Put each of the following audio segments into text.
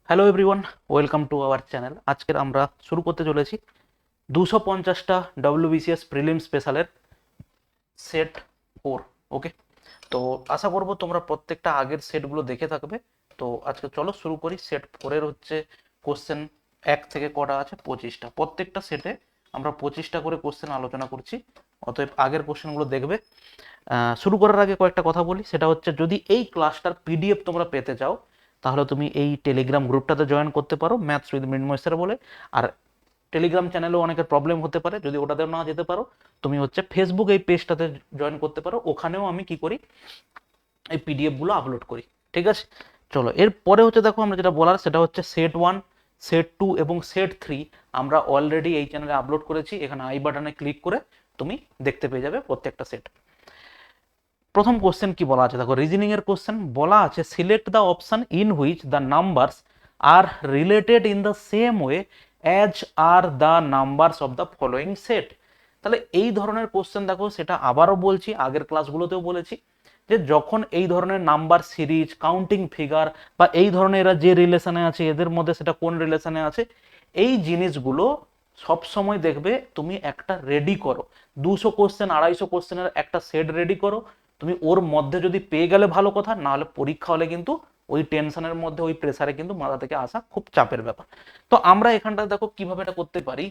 Hello everyone, welcome to our channel. আজকের আমরা শুরু করতে চলেছি 250টা ডব্লিউবিসিএস প্রিলিম স্পেশালের সেট 4। ওকে, তো আশা করব তোমরা প্রত্যেকটা আগের সেটগুলো দেখে থাকবে। তো আজকে চলো শুরু করি। সেট 4-এর হচ্ছে কোশ্চেন 1 থেকে কটা আছে? 25টা। প্রত্যেকটা সেটে আমরা 25টা করে কোশ্চেন আলোচনা করছি, অতএব আগের কোশ্চেনগুলো দেখবে। শুরু করার আগে কয়েকটা কথা বলি, সেটা হচ্ছে যদি এই ক্লাসটার পিডিএফ তোমরা পেতে চাও তাহলে তুমি এই টেলিগ্রাম গ্রুপটাতে জয়েন করতে পারো, ম্যাথস উইথ মৃন্ময় স্যার বলে। আর টেলিগ্রাম চ্যানেলেও অনেকের প্রবলেম হতে পারে, যদি ওটাতেও না যেতে পারো তুমি হচ্ছে ফেসবুক এই পেজটাতে জয়েন করতে পারো, ওখানেও আমি কি করি এই পিডিএফগুলো আপলোড করি। ঠিক আছে, চলো এরপরে হচ্ছে দেখো আমরা যেটা বলার সেটা হচ্ছে সেট 1, সেট 2 এবং সেট 3 আমরা অলরেডি এই চ্যানেলে আপলোড করেছি। এখানে আই বাটনে ক্লিক করে তুমি দেখতে পেয়ে যাবে প্রত্যেকটা সেট। প্রথম কোশ্চেন কি বলা আছে দেখো, রিজনিং এর কোশ্চেন বলা আছে select the option in which the numbers are related in the same way as are the numbers of the following set. তাহলে এই ধরনের কোশ্চেন দেখো, সেটা আবারও বলছি, আগের ক্লাসগুলোতেও বলেছি যে যখন এই ধরনের নাম্বার সিরিজ, কাউন্টিং ফিগার বা এই ধরনের এরা যে রিলেশনে আছে এদের মধ্যে সেটা কোন রিলেশনে আছে, এই জিনিসগুলো সব সময় দেখবে তুমি একটা রেডি করো। 200 কোশ্চেন 250 কোশ্চেনের একটা সেট রেডি করো। তুমি ওর মধ্যে যদি পেয়ে গেলে ভালো কথা, না হলে পরীক্ষা হলে কিন্তু ওই টেনশনের মধ্যে, ওই প্রেসারে কিন্তু মাথা থেকে আসা খুব চাপের ব্যাপার। তো আমরা এখানটা দেখো কিভাবে এটা করতে পারি।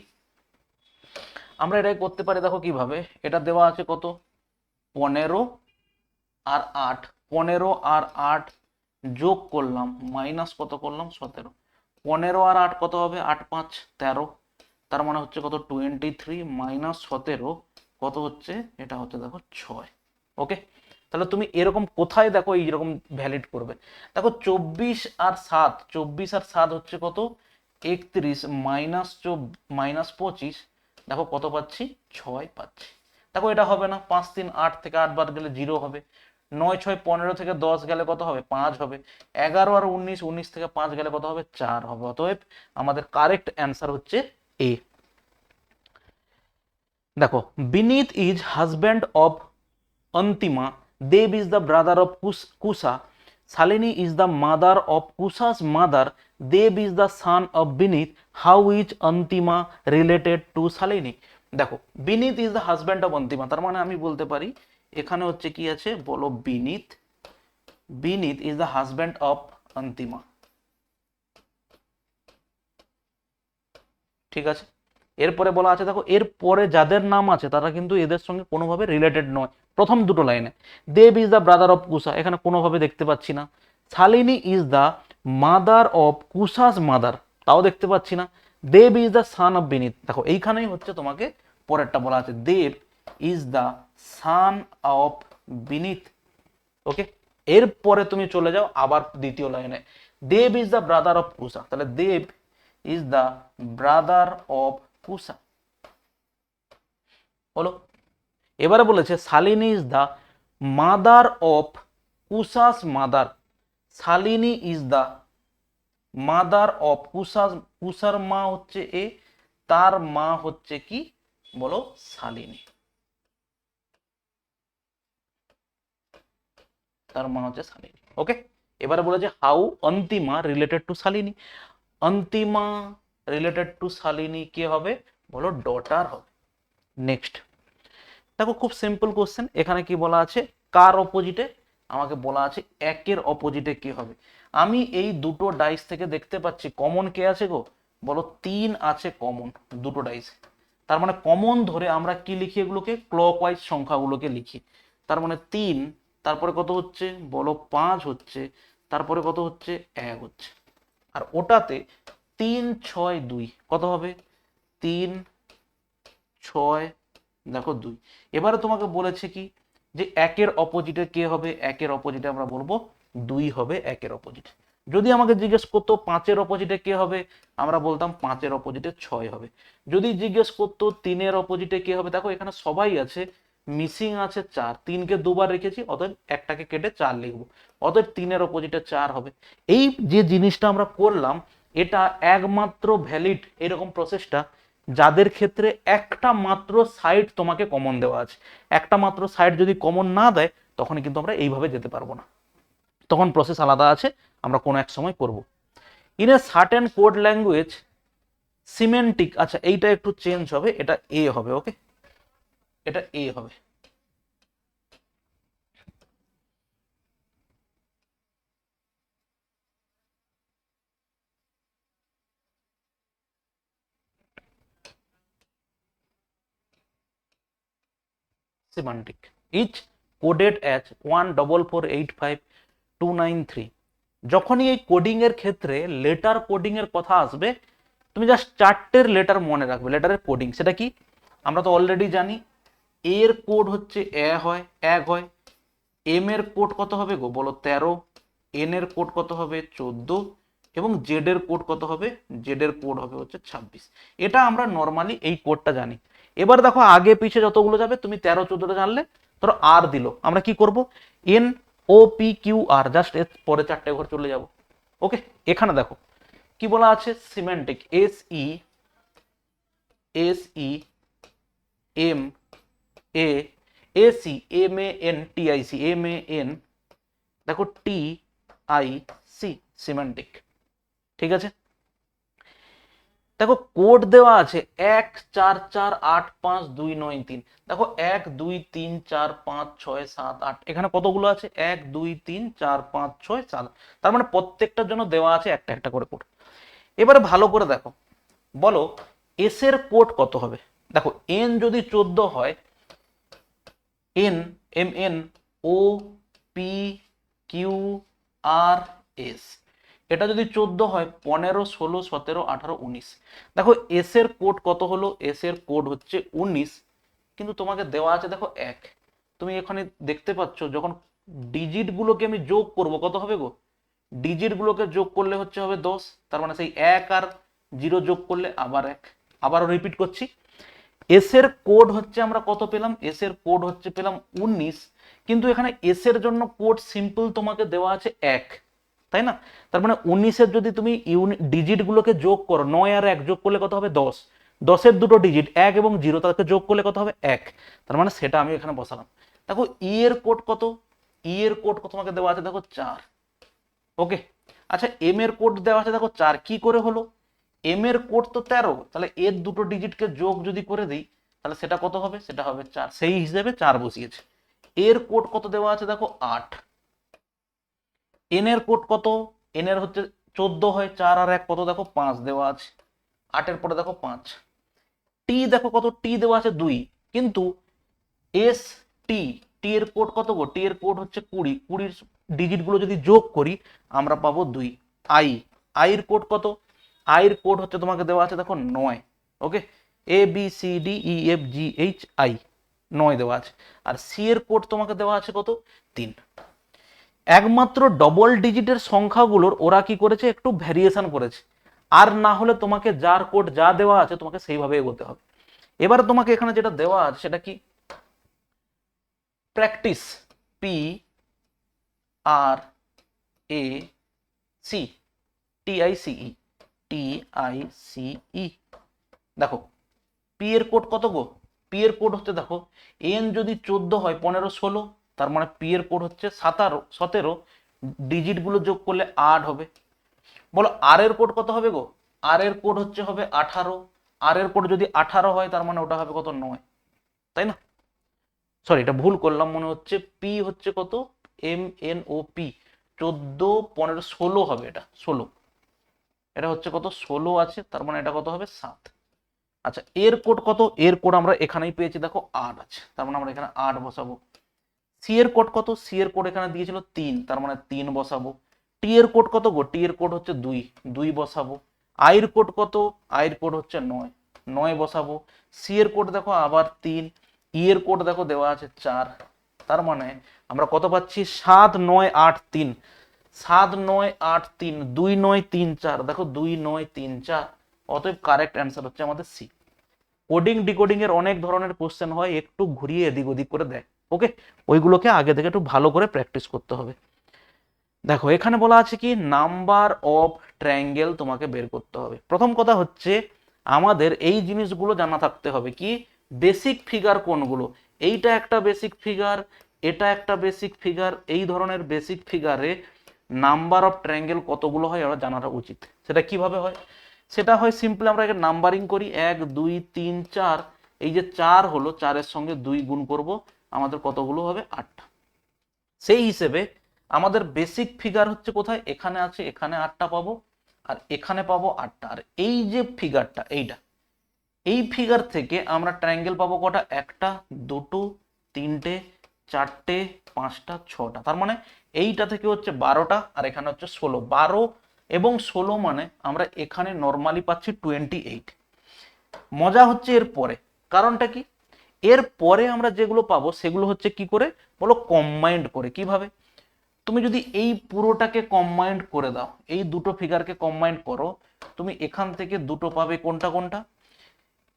আমরা এটাই করতে পারি, দেখো কিভাবে। এটা দেওয়া আছে কত, 15 আর 8, 15 আর 8 যোগ করলাম, মাইনাস কত করলাম, 17। 15 আর 8 কত হবে, 8 5 13, তার মানে হচ্ছে কত 23 মাইনাস 17 কত হচ্ছে, এটা হচ্ছে দেখো 6। ওকে, তাহলে তুমি এরকম কোথায় দেখো এইরকম ভ্যালিড করবে। দেখো 24 আর 7 হচ্ছে কত, 31 মাইনাস -25, দেখো কত পাচ্ছি, 6 পাচ্ছি। দেখো এটা হবে না, 5 3 8 থেকে 8 বাদ গেলে 0 হবে। 9 6 15 থেকে 10 গেলে কত হবে, 5 হবে। 11 আর 19, 19 থেকে 5 গেলে কত হবে, 4 হবে। অতএব আমাদের কারেক্ট অ্যান্সার হচ্ছে এ। দেখো, Vineet is husband of Antima, Dev is the brother of Kusa, Shalini is the mother of Kusa's mother, Dev is the son of Vineet, how is Antima related to Shalini. দেখো, Vineet is the husband of Antima, তার মানে আমি বলতে পারি এখানে হচ্ছে কি আছে বলো, Vineet, Vineet is the husband of Antima. ঠিক আছে, এরপরে বলা আছে দেখো, এরপরে যাদের নাম আছে তারা কিন্তু এদের সঙ্গে কোনোভাবে রিলেটেড নয়। প্রথম দুটো লাইনে Dev is the brother of Kusa, এখানে কোনোভাবে দেখতে পাচ্ছি না। Shalini is the mother of Kusa's mother, তাও দেখতে পাচ্ছি না। Dev is the son of Vineet, দেখো এইখানেই হচ্ছে তোমাকে পরেরটা বলা আছে, Dev is the son of Vineet. Okay, এরপরে তুমি চলে যাও আবার দ্বিতীয় লাইনে, Dev is the brother of Kusa, তাহলে Dev is the brother of Kusa হলো। এবারে বলেছে Shalini is the mother of Kusa's mother, Shalini is the mother of Kusa's, কুসার মা হচ্ছে এ, তার মা হচ্ছে কি বলো, শালিনী, তার মা হচ্ছে শালিনী। ওকে, এবারে বলেছে how Antima related to Shalini, Antima related to Shalini কে হবে বলো, ডটার হবে। নেক্সট দেখো, খুব সিম্পল কোশ্চেন, এখানে কি বলা আছে, কার অপোজিটে, আমাকে বলা আছে একের অপোজিটে কি হবে। আমি এই দুটো ডাইস থেকে দেখতে পাচ্ছি কমন কে আছে গো, বলো 3 আছে কমন দুটো ডাইস। তার মানে কমন ধরে আমরা কি লিখি, এগুলোকে ক্লকওয়াইজ সংখ্যাগুলোকে লিখি। তার মানে 3, তারপরে কত হচ্ছে বলো, 5 হচ্ছে, তারপরে কত হচ্ছে, 1 হচ্ছে। আর ওটাতে 3 6 2 কত হবে, 3 6 দেখো 2। এবারে তোমাকে বলেছে কি যে একের অপোজিটে কে হবে, একের অপোজিটে আমরা বলবো 2 হবে একের অপোজিটে। যদি আমাকে জিজ্ঞেস করতো 5-এর অপোজিটে কে হবে, আমরা বলতাম 5-এর অপোজিটে 6 হবে। যদি জিজ্ঞেস করতো 3-এর অপোজিটে কে হবে, দেখো এখানে সবাই আছে, মিসিং আছে 4, 3কে দুবার রেখেছি, অতএব একটাকে কেটে 4 লিখবো, অতএব 3-এর অপোজিটে 4 হবে। এই যে জিনিসটা আমরা করলাম, এটা একমাত্র ভ্যালিড এরকম প্রসেসটা যাদের ক্ষেত্রে একটা মাত্র সাইড তোমাকে কমন দেওয়া আছে। একটা মাত্র সাইড যদি কমন না দেয় তখন কিন্তু আমরা এইভাবে যেতে পারবো না, তখন প্রসেস আলাদা আছে, আমরা কোনো এক সময় করব। In a certain code language semantic, আচ্ছা এইটা একটু চেঞ্জ হবে, এটা এ হবে, ওকে, এটা এ হবে। Semantic is coded as 14485,293। যখনই এই কোডিং এর ক্ষেত্রে লেটার কোডিং এর কথা আসবে, তুমি জাস্ট চারটের লেটার মনে রাখবে, লেটারের কোডিং। সেটা কি আমরা তো অলরেডি জানি, এর কোড হচ্ছে এক হয়, এম এর কোড কত হবে গো বলো 13, এন এর কোড কত হবে 14, এবং জেড এর কোড কত হবে, জেড এর কোড হবে হচ্ছে 26। এটা আমরা নর্মালি এই কোডটা জানি। এবার দেখো আগে পিছে যতগুলো যাবে, তুমি 13 14টা জানলে, ধরো আর দিল, আমরা কি করব, এন ও পি কিউ আর, জাস্ট এর পরে চারটে ঘর চলে যাব। ওকে, এখানে দেখো কি বলা আছে, semantic S E M A A C M A N T I C M A N, দেখো টি আই সি, সিমেন্টিক। ঠিক আছে, দেখো কোড দেওয়া আছে 144852993। দেখো 1 2 3 4 5 6 7 8, এখানে কতগুলো আছে, 1 2 3 4 5 6 7, তার মানে প্রত্যেকটার জন্য দেওয়া আছে একটা একটা করে কোড। এবারে ভালো করে দেখো, বলো এস এর কোড কত হবে। দেখো এন যদি 14 হয়, N M N O P Q R S, এটা যদি 14 হয়, 15 16 17 18 19। দেখো এস এর কোড কত হলো, এস এর কোড হচ্ছে 19, কিন্তু তোমাকে দেওয়া আছে দেখো এক। তুমি এখানে দেখতে পাচ্ছ যখন ডিজিট গুলোকে আমি যোগ করব কত হবে গো, ডিজিট গুলোকে যোগ করলে হচ্ছে হবে 10, তার মানে সেই এক আর জিরো যোগ করলে আবার এক। আবারও রিপিট করছি, এস এর কোড হচ্ছে আমরা কত পেলাম, এস এর কোড হচ্ছে পেলাম 19, কিন্তু এখানে এস এর জন্য কোড সিম্পল তোমাকে দেওয়া আছে এক, তাই না? তার মানে 19-এর যদি তুমি ডিজিট গুলোকে যোগ করো, 9 আর 1 যোগ করলে কত হবে 10, 10-এর দুটো ডিজিট 1 এবং 0, তাদেরকে যোগ করলে কত হবে 1, তার মানে সেটা আমি এখানে বসালাম। দেখো ই এর কোড কত, ই এর কোড কত তোমাকে দেওয়া আছে দেখো 4। ওকে, আচ্ছা এম এর কোড দেওয়া আছে দেখো 4, কি করে হলো, এম এর কোড তো 13, তাহলে এর দুটো ডিজিটকে যোগ যদি করে দিই, তাহলে সেটা কত হবে, সেটা হবে 4, সেই হিসেবে 4 বসিয়েছে। এর কোড কত দেওয়া আছে দেখো 8, এন এর কোড কত, এন এর হচ্ছে 14 হয়, 4 আর 1 কত দেখো 5 দেওয়া আছে, 8-এর পরে দেখো 5। টি দেখো কত, টি দেওয়া আছে 2, কিন্তু এস টি, টি এর কোড কত গো, টি এর কোড হচ্ছে 20, 20-এর ডিজিট গুলো যদি যোগ করি আমরা পাবো 2। আই, আই এর কোড কত, আই এর কোড হচ্ছে তোমাকে দেওয়া আছে দেখো 9। Okay, A B C D E F G H I, 9 দেওয়া আছে। আর সি এর কোড তোমাকে দেওয়া আছে কত, 3। একমাত্র ডবল ডিজিটের সংখ্যাগুলোর ওরা কি করেছে, একটু ভ্যারিয়েশন করেছে, আর না হলে তোমাকে যার কোড যা দেওয়া আছে তোমাকে সেইভাবে এগোতে হবে। এবার তোমাকে এখানে যেটা দেওয়া আছে সেটা কি, practice, P R A C T I C E, T I C E. দেখো পি এর কোড কত গো, পি এর কোড হচ্ছে দেখো, এন যদি 14 হয়, 15 16, তার মানে পি এর কোড হচ্ছে 17, ডিজিট গুলো যোগ করলে 8 হবে। বলো আর এর কোড কত হবে গো, আর এর কোড হচ্ছে হবে 18, আর এর কোড যদি 18 হয়, তার মানে ওটা হবে কত 9, তাই না? সরি এটা ভুল করলাম মনে হচ্ছে, পি হচ্ছে কত, এম এন ও পি, 14 15 16 হবে, এটা 16, এটা হচ্ছে কত 16 আছে, তার মানে এটা কত হবে 7। আচ্ছা এর কোড কত, এর কোড আমরা এখানেই পেয়েছি দেখো 8 আছে, তার মানে আমরা এখানে 8 বসাবো। সি এর কোড কত, সি এর কোড এখানে দিয়েছিল 3, তার মানে 3 বসাবো। টি এর কোড কত গো, টি এর কোড হচ্ছে 2, 2 বসাবো। আই এর কোড কত, আই এর কোড হচ্ছে 9, 9 বসাবো। সি এর কোড দেখো আবার 3, ই এর কোড দেখো দেওয়া আছে 4, তার মানে আমরা কত পাচ্ছি, 7 9 8 3, 7 9 8 3, 2 9 3 4, দেখো 2 9 3 4, অতএব কারেক্ট অ্যান্সার হচ্ছে আমাদের সি। কোডিং ডিকোডিং এর অনেক ধরনের কোশ্চেন হয়, একটু ঘুরিয়ে এদিক ওদিক করে দেয়, ওকে, ওইগুলোকে আগে থেকে একটু ভালো করে প্র্যাকটিস করতে হবে। দেখো এখানে বলা আছে কি, নাম্বার অফ ট্রায়াঙ্গেল তোমাকে বের করতে হবে। প্রথম কথা হচ্ছে আমাদের এই জিনিসগুলো জানা থাকতে হবে, কি বেসিক ফিগার কোনগুলো, এইটা একটা বেসিক ফিগার, এটা একটা বেসিক ফিগার, এই ধরনের বেসিক ফিগারে নাম্বার অফ ট্রায়াঙ্গেল কতগুলো হয় ওরা জানাটা উচিত। সেটা কিভাবে হয়? সেটা হয় সিম্পলি আমরা এখানে নাম্বারিং করি 1 2 3 4, এই যে 4 হলো 4-এর সঙ্গে 2 গুণ করব, আমাদের কতগুলো হবে 8টা। সেই হিসেবে আমাদের বেসিক ফিগার হচ্ছে কোথায়, এখানে আছে, এখানে 8টা পাবো আর এখানে পাবো 8টা। আর এই যে ফিগারটা এইটা, এই ফিগার থেকে আমরা ট্রায়াঙ্গেল পাবো কটা, একটা দুটো তিনটে চারটে পাঁচটা ছটা, তার মানে এইটা থেকে হচ্ছে 12টা আর এখানে হচ্ছে 16। 12 এবং 16 মানে আমরা এখানে নর্মালি পাচ্ছি 28। মজা হচ্ছে এর পরে, কারণটা কি, এর পরে আমরা যেগুলো পাবো সেগুলো হচ্ছে কি করে বলো, কম্বাইন্ড করে। কিভাবে? তুমি যদি এই পুরোটাকে কম্বাইন্ড করে দাও, এই দুটো ফিগারকে কম্বাইন্ড করো, তুমি এখান থেকে দুটো পাবে, কোনটা কোনটা,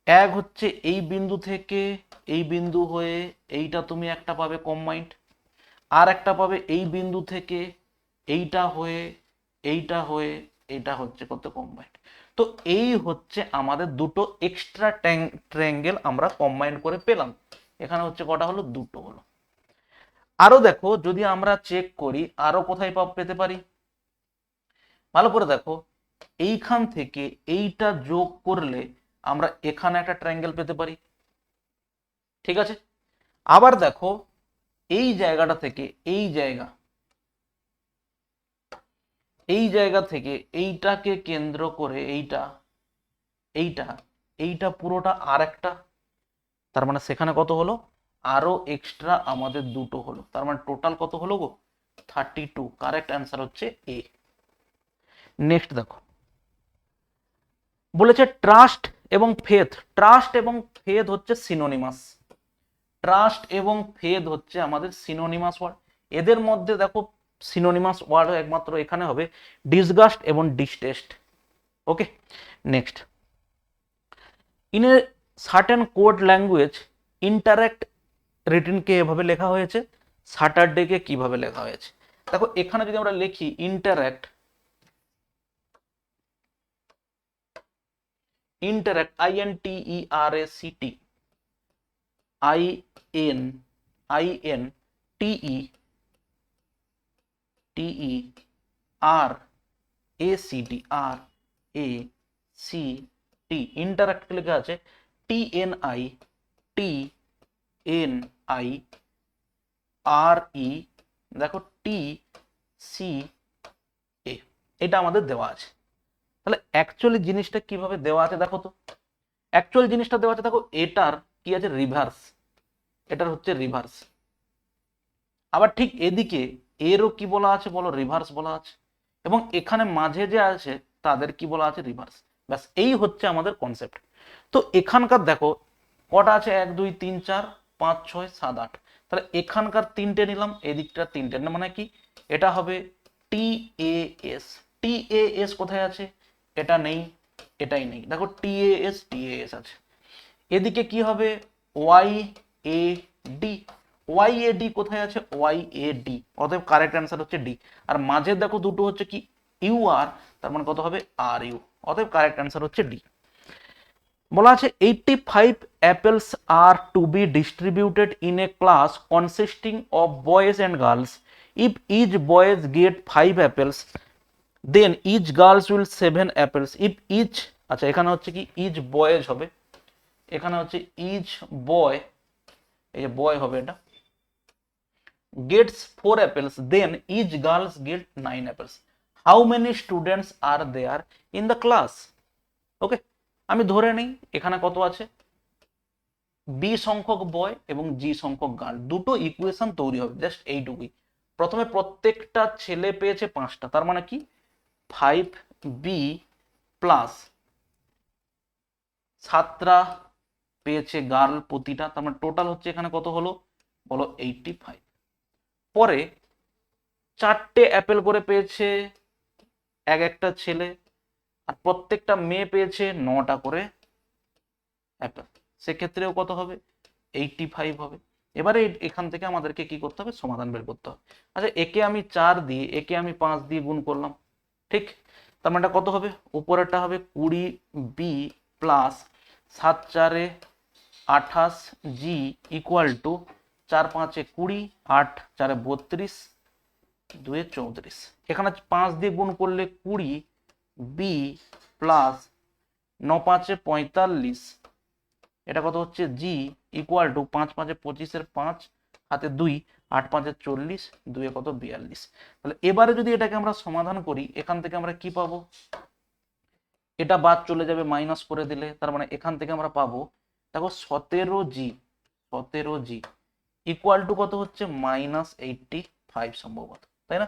এক হচ্ছে এই বিন্দু থেকে এই বিন্দু হয়ে এইটা তুমি একটা পাবে কম্বাইন্ড, আর একটা পাবে এই বিন্দু থেকে এইটা হয়ে এইটা হয়ে এইটা হচ্ছে কত কম্বাইন্ড। তো এই হচ্ছে আমাদের দুটো এক্সট্রা ট্রায়াঙ্গেল আমরা কম্বাইন্ড করে পেলাম। এখানে হচ্ছে কটা হলো, দুটো হলো। আরো দেখো, যদি আমরা চেক করি আরো কোথায় পেতে পারি, ভালো করে দেখো, এইখান থেকে এইটা যোগ করলে আমরা এখানে একটা ট্রায়াঙ্গেল পেতে পারি, ঠিক আছে। আবার দেখো, এই জায়গাটা থেকে এই জায়গা থেকে এইটাকে কেন্দ্র করে এইটা এইটা এইটা পুরোটা আর একটা, তার মানে সেখানে কত হলো, আরো এক্সট্রা আমাদের দুটো হলো, তার মানে টোটাল কত হলো গো, 32। কারেক্ট অ্যান্সার হচ্ছে এ। নেক্সট দেখো, বলেছে ট্রাস্ট এবং ফেথ। ট্রাস্ট এবং ফেথ হচ্ছে সিনোনিমাস। ট্রাস্ট এবং ফেথ হচ্ছে আমাদের সিনোনিমাস ওয়ার্ড। এদের মধ্যে দেখো সিনোনিমাস ওয়ার্ড একমাত্র এখানে হবে ডিসগাস্ট এবং distaste. Okay, next, in a certain code language interact রিটেনকে এভাবে লেখা হয়েছে, স্যাটারডেকে কিভাবে লেখা হয়েছে। দেখো এখানে যদি আমরা লিখি interact, interact INTERACT, INTERACT interact লেখা আছে TNI, দেখো TCA, এটা আমাদের দেওয়া আছে। তাহলে অ্যাকচুয়ালি জিনিসটা কিভাবে দেওয়া আছে দেখো তো, অ্যাকচুয়াল জিনিসটা দেওয়া আছে দেখো, এটার কি আছে, রিভার্স, এটার হচ্ছে রিভার্স। আবার ঠিক এদিকে এরও কি বলা আছে বলো, রিভার্স বলা আছে, এবং এখানে মাঝে যে আছে তাদের কি বলা আছে, রিভার্স। ব্যাস এই হচ্ছে আমাদের কনসেপ্ট। তো এখানকার দেখো কটা আছে, 1 2 3 4 5 6 7 8, তাহলে এখানকার তিনটে নিলাম, এদিকটা তিনটে, মানে কি এটা হবে TAS। TAS কোথায় আছে, এটা নেই, এটাই নেই, দেখো TAS আছে। এদিকে কি হবে, YAD, YAD কোথায় আছে, YAD, অতএব কারেক্ট অ্যান্সার হচ্ছে ডি। আর মাঝে দেখো দুটো হচ্ছে কি UR, তার মানে কত হবে RU, অতএব কারেক্ট অ্যান্সার হচ্ছে ডি। বলা আছে 85 apples are to be distributed in a class consisting of boys and girls. If each boys get 5 apples, then each girls will 7 apples. If each, আচ্ছা এখানে হচ্ছে কি each boys হবে, এখানে হচ্ছে each boy, এই যে বয় হবে এটা, gets 4 apples, then each girls get 9 apples. How many students are there in the class? ওকে, আমি ধরে নেই এখানে কত আছে, বি সংখ্যক বয় এবং জি সংখ্যক গার্ল, দুটো ইকুয়েশন তৈরি হবে, জাস্ট এইটুকুই। প্রথমে প্রত্যেকটা ছেলে পেয়েছে 5টা, তার মানে কি 5B প্লাস 7টা পেয়েছে গার্ল প্রতিটা, তার মানে টোটাল হচ্ছে এখানে কত হলো বলো, 85। পরে 4টে অ্যাপেল করে পেয়েছে একটা ছেলে, আর প্রত্যেকটা মেয়ে পেয়েছে 9টা করে অ্যাপেল, সেক্ষেত্রেও কত হবে, 85 হবে। এবারে এখান থেকে আমাদেরকে কি করতে হবে, সমাধান বের করতে হবে। আচ্ছা একে আমি 4 দিয়ে, একে আমি 5 দিয়ে গুণ করলাম, ঠিক, তার মানে কত হবে, উপরেরটা হবে 20B plus 7 4 28G equal to 4 5 20, 8 4 32, 2 34, এখানে 5 দিয়ে গুণ করলে 20, বি প্লাস 9 5 45, এটা কত হচ্ছে জি ইকুয়াল টু 5 5 25 5 হাতে 2, 8 5 40, 2 কত 42। তাহলে এবারে যদি এটাকে আমরা সমাধান করি, এখান থেকে আমরা কি পাবো, এটা বাদ চলে যাবে মাইনাস করে দিলে, তার মানে এখান থেকে আমরা পাবো দেখো 17G, 17G ইকুয়াল টু কত হচ্ছে -85 সম্ভবত, তাই না?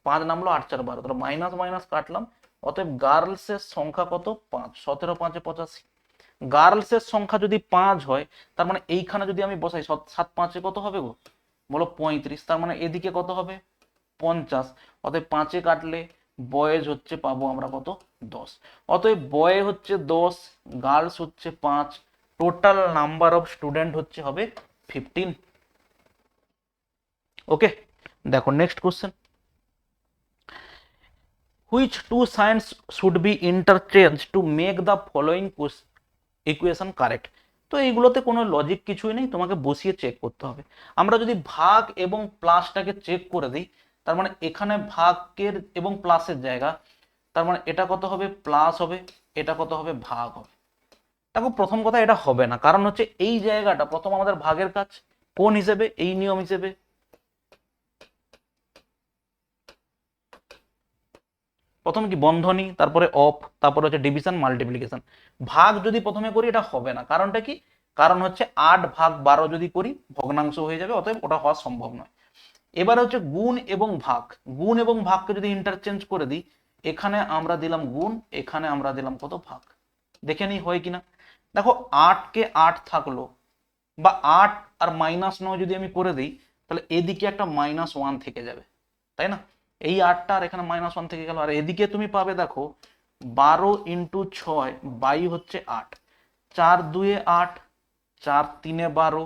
5 নামলো 8 4 12, তাহলে মাইনাস মাইনাস কাটলাম, অতএব গার্লসের সংখ্যা কত 5, 17 5 85। গার্লসের সংখ্যা যদি 5 হয়, তার মানে এইখানে যদি আমি বসাই 7 5 কত হবে গো, বলো 35, তার মানে এদিকে কত হবে 50, অতএব 5 কাটলে বয়েজ হচ্ছে পাবো আমরা কত 10, অতএব বয় হচ্ছে 10, গার্লস হচ্ছে 5, টোটাল নাম্বার অফ স্টুডেন্ট হচ্ছে হবে 15। ওকে, দেখো next question, which two signs should be interchange to make the following equation correct. তো এইগুলোতে কোনো লজিক কিছুই নেই, তোমাকে বসিয়ে চেক করতে হবে। আমরা যদি ভাগ এবং প্লাসটাকে চেক করে দিই, তার মানে এখানে ভাগের এবং প্লাসের জায়গা, তার মানে এটা কত হবে প্লাস হবে, এটা কত হবে ভাগ হবে। দেখো প্রথম কথা এটা হবে না, কারণ হচ্ছে এই জায়গাটা প্রথম আমাদের ভাগের কাজ, কোন হিসেবে, এই নিয়ম হিসেবে, প্রথম কি বন্ধনী, তারপরে অফ, তারপরে হচ্ছে ডিভিশন মাল্টিপ্লিকেশন। ভাগ যদি প্রথমে করি এটা হবে না, কারণটা কি, কারণ হচ্ছে 8 ভাগ 12 যদি করি ভগ্নাংশ হয়ে যাবে, অতএব ওটা হওয়া সম্ভব নয়। এবারে হচ্ছে গুণ এবং ভাগ, গুণ এবং ভাগকে যদি ইন্টারচেঞ্জ করে দিই, এখানে আমরা দিলাম গুণ, এখানে আমরা দিলাম কত ভাগ, দেখে নিই হয় কিনা। দেখো 8 কে 8 থাকলো, বা 8 আর -9 যদি আমি করে দিই, তাহলে এদিকে একটা -1 থেকে যাবে, তাই না? এই 8টা আর এখানে -1 থেকে গেল, আর এদিকে তুমি পাবে দেখো 12 × 6 বাই হচ্ছে 8, 4 2 8, 4 3 12,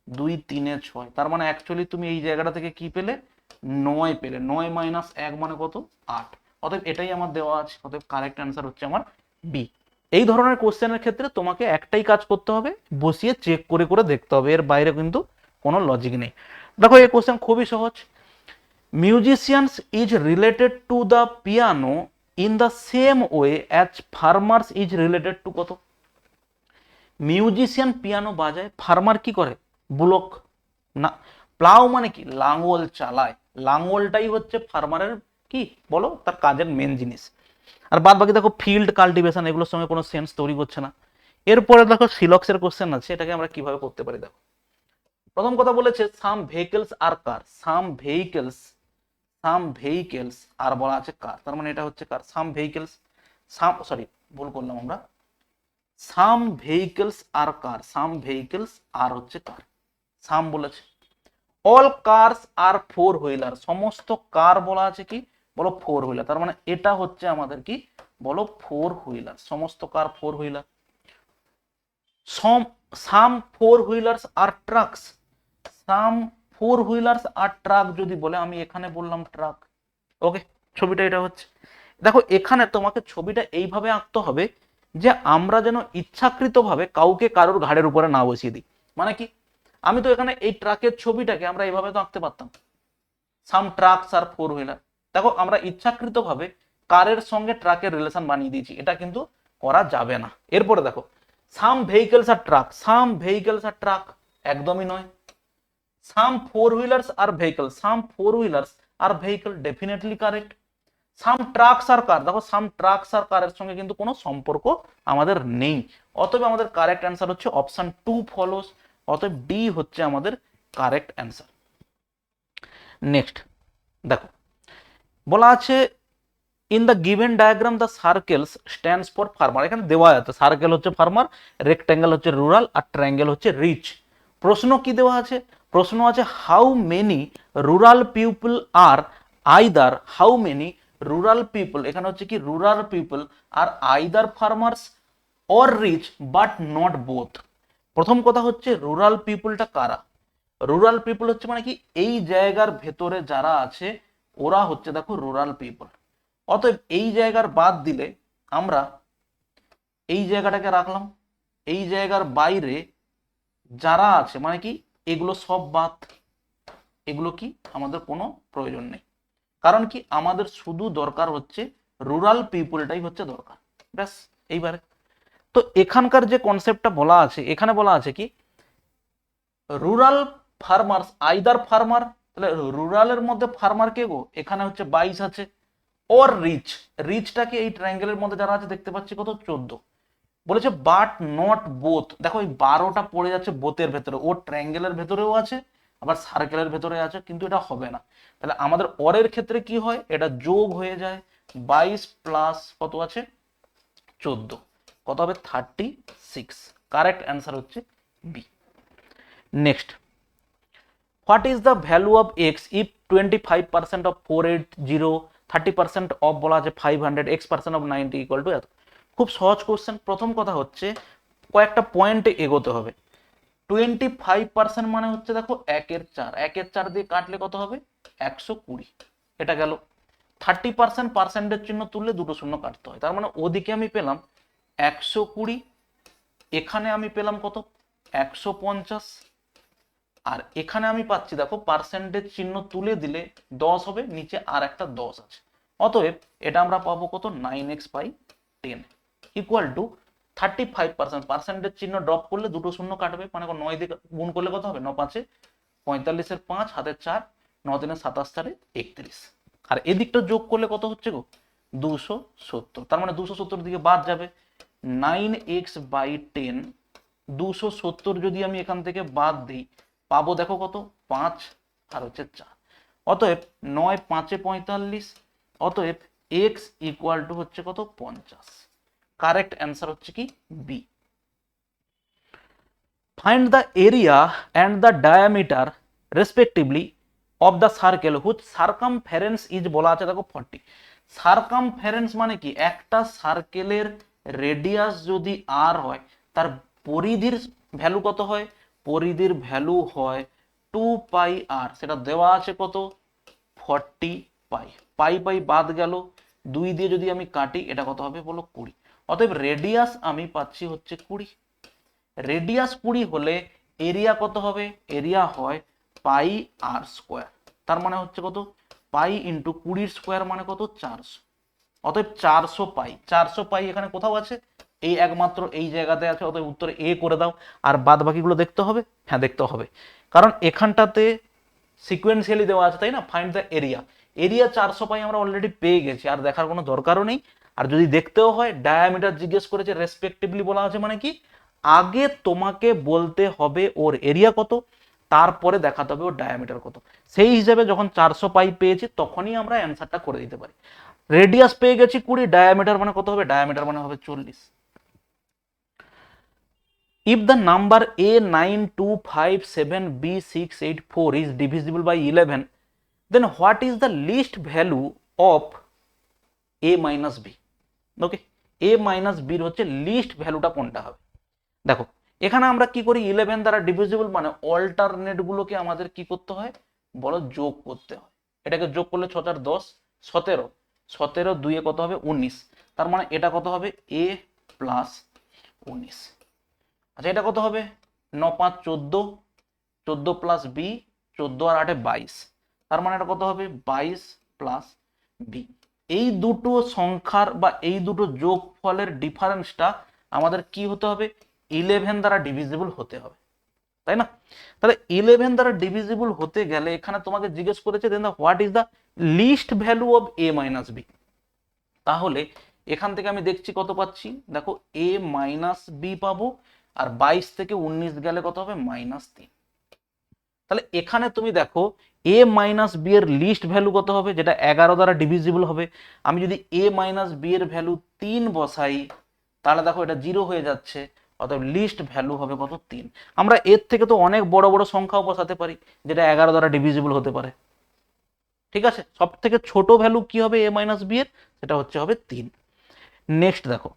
2 3 6, তার মানে অ্যাকচুয়ালি তুমি এই জায়গাটা থেকে কি পেলে 9 পেলে, 9 - 1 মানে কত 8, অতএব এটাই আমার দেওয়া আছে, অতএব কারেক্ট অ্যান্সার হচ্ছে আমার বি। এই ধরনের কোশ্চেনের ক্ষেত্রে তোমাকে একটাই কাজ করতে হবে, বসিয়ে চেক করে করে দেখতে হবে, এর বাইরে কিন্তু কোনো লজিক নেই। দেখো এই কোশ্চেন খুবই সহজ, musicians is related to the piano in the same way as farmers is related to কত। মিউজিশিয়ান পিয়ানো বাজায়, ফার্মার কি করে বুলক না, প্লাও মানে কি লাঙ্গল চালায়, লাঙ্গলটাই হচ্ছে ফার্মারের কি বলো তার কাজের মেন জিনিস। আর বাদ বাকি দেখো ফিল্ড কাল্টিভেশন এগুলোর সঙ্গে কোনো সেন্স তৈরি করছে না। এরপরে দেখো সিলক্সের কোশ্চেন আছে, এটাকে আমরা কিভাবে করতে পারি দেখো। প্রথম কথা বলেছে সাম ভেহিকলস আর কার, সাম ভেহিকলস আর বলা আছে কার, তার মানে এটা হচ্ছে কার সাম ভেহিকলস, সরি ভুল করলাম আমরা, সাম ভেহিকলস আর কার, সাম ভেহিকলস আর হচ্ছে কার, সাম বলেছে। অল কার্স আর ফোর হুইলার, সমস্ত কার বলা আছে কি বলো ফোর হুইলার, তার মানে এটা হচ্ছে আমাদের কি বলো ফোর হুইলার, সমস্ত কার ফোর হুইলার। সাম ফোর হুইলার্স আর ট্রাকস, সাম ফোর হুইলার্স আর ট্রাক যদি বলে, আমি এখানে বললাম ট্রাক। ওকে, ছবিটা এটা হচ্ছে, দেখো এখানে তোমাকে ছবিটা এইভাবে আঁকতে হবে যে আমরা যেন ইচ্ছাকৃতভাবে কাউকে কারোর ঘাড়ের উপরে না বসিয়ে দিই। মানে কি, আমি তো এখানে এই ট্রাকের ছবিটাকে আমরা এইভাবে তো আঁকতে পারতাম, সাম ট্রাকস আর ফোর হুইলার। দেখো আমরা ইচ্ছাকৃতভাবে কারের সঙ্গে ট্রাকের রিলেশন বানিয়ে দিয়েছি, এটা কিন্তু করা যাবে না। এরপরে দেখো some vehicles are truck, some vehicles are truck একদমই নয়। Some four wheelers are vehicle, some four wheelers are vehicle definitely correct. Some trucks are car, দেখো সাম ট্রাকস আর কারের সঙ্গে কিন্তু কোনো সম্পর্ক আমাদের নেই, অতএব আমাদের কারেক্ট অ্যান্সার হচ্ছে অপশন 2 ফলোস, অতএব ডি হচ্ছে আমাদের কারেক্ট অ্যান্সার। নেক্সট দেখো বলা আছে in the given diagram the circles stands for farmer, এখানে দেওয়া আছে সার্কেল হচ্ছে ফার্মার, রেক্ট্যাঙ্গেল হচ্ছে রুরাল আর ট্রায়াঙ্গেল হচ্ছে রিচ। প্রশ্ন কি দেওয়া আছে, প্রশ্ন আছে how many rural people are either, how many rural people, এখানে হচ্ছে কি rural people are either farmers or rich but not both. প্রথম কথা হচ্ছে রুরাল পিপলটা কারা, রুরাল পিপল হচ্ছে মানে কি এই জায়গার ভেতরে যারা আছে ওরা হচ্ছে দেখো রুরাল পিপল, অতএব এই জায়গার বাদ দিলে আমরা এই জায়গাটাকে রাখলাম, এই জায়গার বাইরে যারা আছে মানে কি এগুলো সব বাদ, এগুলো কি আমাদের কোনো প্রয়োজন নেই, কারণ কি আমাদের শুধু দরকার হচ্ছে রুরাল পিপুলটাই হচ্ছে দরকার, ব্যাস। এইবারে তো এখানকার যে কনসেপ্টটা বলা আছে, এখানে বলা আছে কি রুরাল ফার্মার্স আইদার ফার্মার, তাহলে রুরালের মধ্যে ফার্মার কে গো, এখানে হচ্ছে 22 আছে, ওর রিচ, রিচটাকে এই ট্রায়াঙ্গেলের মধ্যে যারা আছে দেখতে পাচ্ছি কত 14, বলেছে বাট নট বোথ। দেখো এই 12টা পড়ে যাচ্ছে বোথের ভেতরে, ও ট্রায়াঙ্গেলের ভেতরেও আছে আবার সার্কেলের ভেতরে আছে, কিন্তু এটা হবে না। তাহলে আমাদের অরের ক্ষেত্রে কি হয়, এটা যোগ হয়ে যায়, 22 প্লাস কত আছে 14, কত হবে 36। কারেক্ট অ্যান্সার হচ্ছে B. Next, what is the value of X if 25% of 480, 30% of বলা আছে 500, x% অফ 90 ইকুয়াল টু এত। খুব সহজ কোশ্চেন। প্রথম কথা হচ্ছে কয়েকটা পয়েন্টে এগোতে হবে। 25% মানে হচ্ছে দেখো 1/4, 1/4 দিয়ে কাটলে কত হবে 120, এটা গেল। 30% পার্সেন্টের চিহ্ন তুললে দুটো শূন্য কাটতে হয়, তার মানে ওদিকে আমি পেলাম 120, এখানে আমি পেলাম কত 150, আর এখানে আমি পাচ্ছি দেখো পার্সেন্টেজ চিহ্ন তুলে দিলে 10 হবে, নিচে আর একটা 10 আছে। অতএব এটা আমরা পাবো কত 9x/10 ইকুয়াল টু 35%। পার্সেন্টেজ চিহ্ন ড্রপ করলে দুটো শূন্য কাটবে, মানে 9 দিয়ে গুণ করলে কত হবে 9 5 45 5 হাতে 4, 9 3 27 31, আর এদিকটা যোগ করলে কত হচ্ছে গো 270। তার মানে 270 দিকে বাদ যাবে, 9x/10 270 যদি আমি এখান থেকে বাদ দিই পাবো দেখো কত 5 আর হচ্ছে 4। অতএব 9 5 45, অতএব x ইকুয়াল টু হচ্ছে কত 50। কারেক্ট অ্যান্সার হচ্ছে কি B. Find the area and the diameter respectively of the circle which circumference is বলা আছে দেখো 40। সার্কামফারেন্স মানে কি, একটা সার্কেলের রেডিয়াস যদি আর হয় তার পরিধির ভ্যালু কত হয়, পরিধির ভ্যালু হয় 2πr, সেটা দেওয়া আছে কত 40 পাই। পাই পাই বাদ গেল, 2 দিয়ে যদি আমি কাটি এটা কত হবে বলো 20। অতএব রেডিয়াস আমি পাচ্ছি হচ্ছে 20। রেডিয়াস 20 হলে এরিয়া কত হবে, এরিয়া হয় πr², তার মানে হচ্ছে কত পাই ইন্টু 20 স্কোয়ার মানে কত 400। অতএব 400 পাই, 400 পাই এখানে কোথাও আছে, এই একমাত্র এই জায়গাতে আছে। অতএব উত্তরে এ করে দাও। আর বাদ বাকিগুলো দেখতে হবে, হ্যাঁ দেখতে হবে, কারণ এখানটাতে সিকোয়েন্সিয়ালি দেওয়া আছে তাই না। ফাইন্ড দ্য এরিয়া, এরিয়া 400 পাই আমরা অলরেডি পেয়ে গেছি, আর দেখার কোনো দরকারও নেই। আর যদি দেখতেও হয় ডায়ামিটার জিজ্ঞেস করেছে, রেসপেক্টিভলি বলা আছে মানে কি আগে তোমাকে বলতে হবে ওর এরিয়া কত, তারপরে দেখাতে হবে ওর ডায়ামিটার কত। সেই হিসেবে যখন 400 পাই পেয়েছি তখনই আমরা অ্যান্সারটা করে দিতে পারি। রেডিয়াস পেয়ে গেছি 20, ডায়ামিটার মানে কত হবে, ডায়ামিটার মানে হবে 40। If the number A9257B684 is divisible by 11, then what is the least value of A minus B? Okay, A minus B এর হচ্ছে লিস্ট ভ্যালুটা কোনটা হবে। দেখো এখানে আমরা কি করি, 11 দ্বারা ডিভিজিবল মানে অল্টারনেট গুলোকে আমাদের কি করতে হয় বলো, যোগ করতে হয়। এটাকে যোগ করলে 6 4 10 17, 17 2 কত হবে 19, তার মানে এটা কত হবে A প্লাস 19। আচ্ছা এটা কত হবে 9 5 14, 14 প্লাস বি 14 আর 8 22, তার মানে এটা কত হবে 22 প্লাস বি। এই দুটো সংখ্যার বা এই দুটো যোগফলের ডিফারেন্সটা আমাদের কি হতে হবে 11 দ্বারা ডিভিজিবল হতে হবে, তাই না। তাহলে 11 দ্বারা ডিভিজিবল হতে গেলে এখানে তোমাকে জিজ্ঞেস করেছে then what is the least value of A minus B. তাহলে এখান থেকে আমি দেখছি কত পাচ্ছি, দেখো এ মাইনাস বি পাবো, আর 22 থেকে 19 গেলে কত হবে -3। তাহলে এখানে তুমি দেখো এ মাইনাস বি এর লিস্ট ভ্যালু কত হবে, যেটা 11 দ্বারা ডিভিজিবল হবে। আমি যদি এ মাইনাস বি এর ভ্যালু 3 বসাই তাহলে দেখো এটা 0 হয়ে যাচ্ছে, অতএব লিস্ট ভ্যালু হবে কত 3। আমরা এর থেকে তো অনেক বড় বড় সংখ্যাও বসাতে পারি যেটা 11 দ্বারা ডিভিজিবল হতে পারে, ঠিক আছে। সব থেকে ছোট ভ্যালু কি হবে এ মাইনাস বি এর, সেটা হচ্ছে হবে 3। নেক্সট দেখো,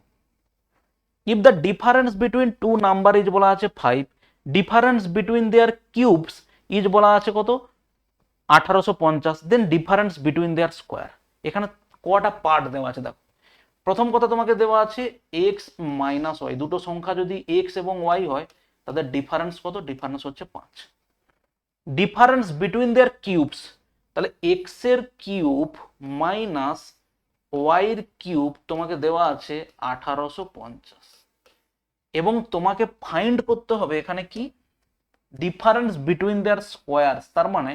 if the difference between two number is বলা আছে 5, difference between their cubes is বলা আছে কত 1850, then difference between their square। এখানে কটা পার্ট দেওয়া আছে দেখো। প্রথম কথা তোমাকে দেওয়া আছে x মাইনাস ওয়াই, দুটো সংখ্যা যদি x এবং y হয় তাদের ডিফারেন্স কত, ডিফারেন্স হচ্ছে 5। ডিফারেন্স বিটুইন দেয়ার কিউবস, তাহলে এক্স এর কিউব মাইনাস ওয়াই এর কিউব তোমাকে দেওয়া আছে 1850, এবং তোমাকে ফাইন্ড করতে হবে এখানে কি ডিফারেন্স বিটুইন দেয়ার স্কোয়ার, তার মানে